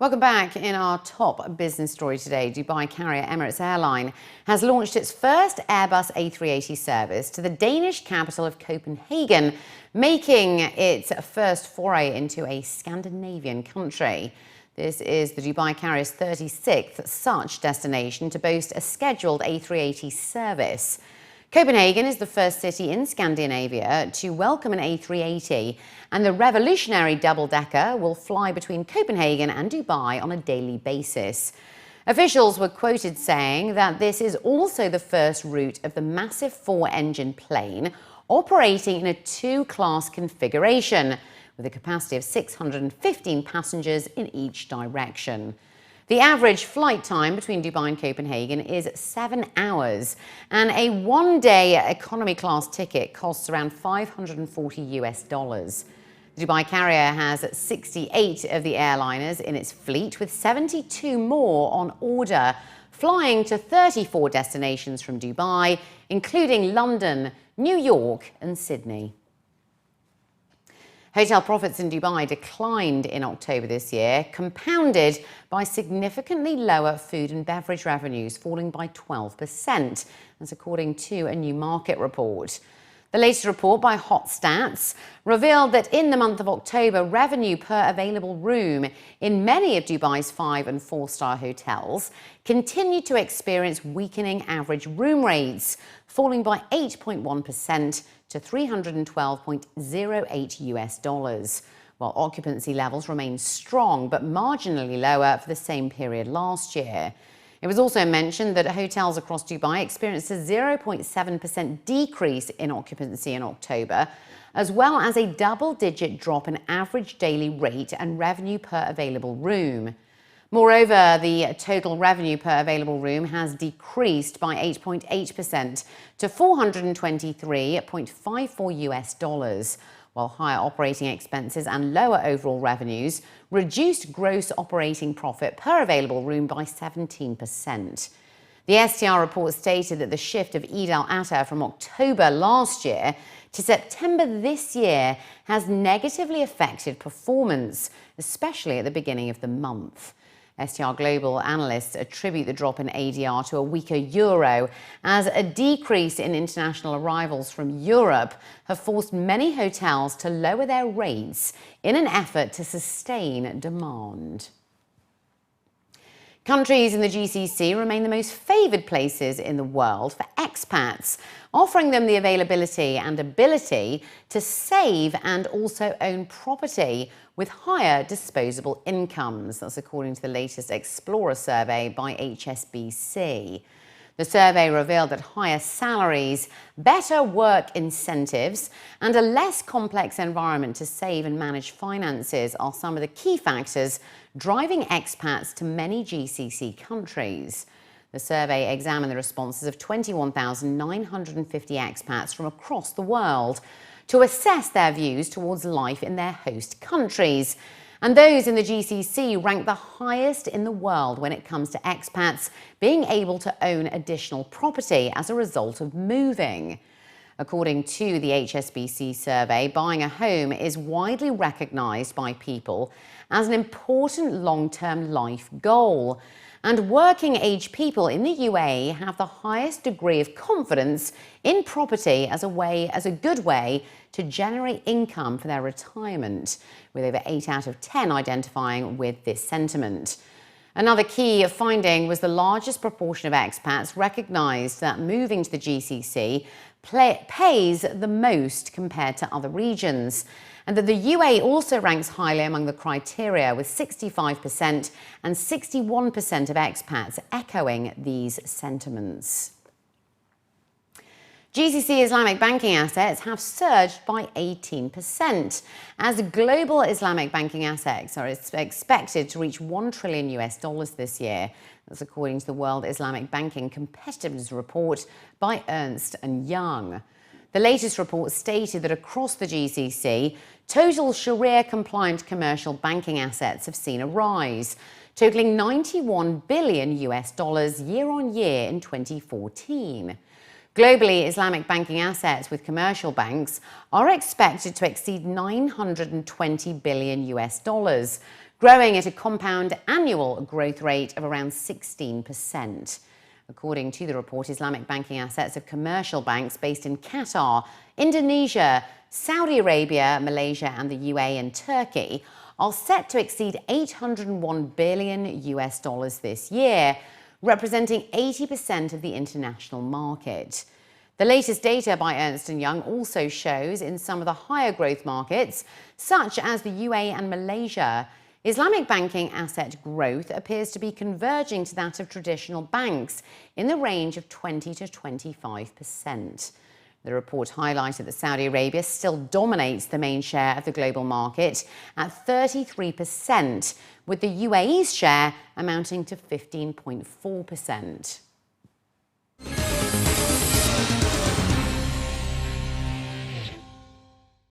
Welcome back. In our top business story today, Dubai carrier Emirates Airline has launched its first Airbus A380 service to the Danish capital of Copenhagen, making its first foray into a Scandinavian country. This is the Dubai carrier's 36th such destination to boast a scheduled A380 service. Copenhagen is the first city in Scandinavia to welcome an A380, and the revolutionary double-decker will fly between Copenhagen and Dubai on a daily basis. Officials were quoted saying that this is also the first route of the massive four-engine plane operating in a two-class configuration, with a capacity of 615 passengers in each direction. The average flight time between Dubai and Copenhagen is 7 hours, and a one-day economy class ticket costs around $540. The Dubai carrier has 68 of the airliners in its fleet, with 72 more on order, flying to 34 destinations from Dubai, including London, New York and Sydney. Hotel profits in Dubai declined in October this year, compounded by significantly lower food and beverage revenues, falling by 12%. That's according to a new market report. The latest report by HotStats revealed that in the month of October, revenue per available room in many of Dubai's 5- and 4-star hotels continued to experience weakening average room rates, falling by 8.1% to $312.08, while occupancy levels remained strong but marginally lower for the same period last year. It was also mentioned that hotels across Dubai experienced a 0.7% decrease in occupancy in October, as well as a double-digit drop in average daily rate and revenue per available room. Moreover, the total revenue per available room has decreased by 8.8% to $423.54, while higher operating expenses and lower overall revenues reduced gross operating profit per available room by 17%. The STR report stated that the shift of Eid al-Adha from October last year to September this year has negatively affected performance, especially at the beginning of the month. STR Global analysts attribute the drop in ADR to a weaker euro, as a decrease in international arrivals from Europe have forced many hotels to lower their rates in an effort to sustain demand. Countries in the GCC remain the most favoured places in the world for expats, offering them the availability and ability to save and also own property with higher disposable incomes. That's according to the latest Explorer survey by HSBC. The survey revealed that higher salaries, better work incentives, and a less complex environment to save and manage finances are some of the key factors driving expats to many GCC countries. The survey examined the responses of 21,950 expats from across the world to assess their views towards life in their host countries. And those in the GCC rank the highest in the world when it comes to expats being able to own additional property as a result of moving. According to the HSBC survey, buying a home is widely recognised by people as an important long-term life goal. And working-age people in the UAE have the highest degree of confidence in property as a good way to generate income for their retirement, with over 8 out of 10 identifying with this sentiment. Another key finding was the largest proportion of expats recognised that moving to the GCC pays the most compared to other regions, and that the UAE also ranks highly among the criteria, with 65% and 61% of expats echoing these sentiments. GCC Islamic banking assets have surged by 18%, as global Islamic banking assets are expected to reach $1 trillion this year. That's according to the World Islamic Banking Competitiveness Report by Ernst & Young. The latest report stated that across the GCC, total Sharia-compliant commercial banking assets have seen a rise, totaling $91 billion year-on-year in 2014. Globally, Islamic banking assets with commercial banks are expected to exceed $920 billion, growing at a compound annual growth rate of around 16%. According to the report, Islamic banking assets of commercial banks based in Qatar, Indonesia, Saudi Arabia, Malaysia, and the UAE and Turkey are set to exceed $801 billion this year, representing 80% of the international market. The latest data by Ernst & Young also shows in some of the higher growth markets, such as the UAE and Malaysia, Islamic banking asset growth appears to be converging to that of traditional banks in the range of 20 to 25%. The report highlighted that Saudi Arabia still dominates the main share of the global market at 33%, with the UAE's share amounting to 15.4%.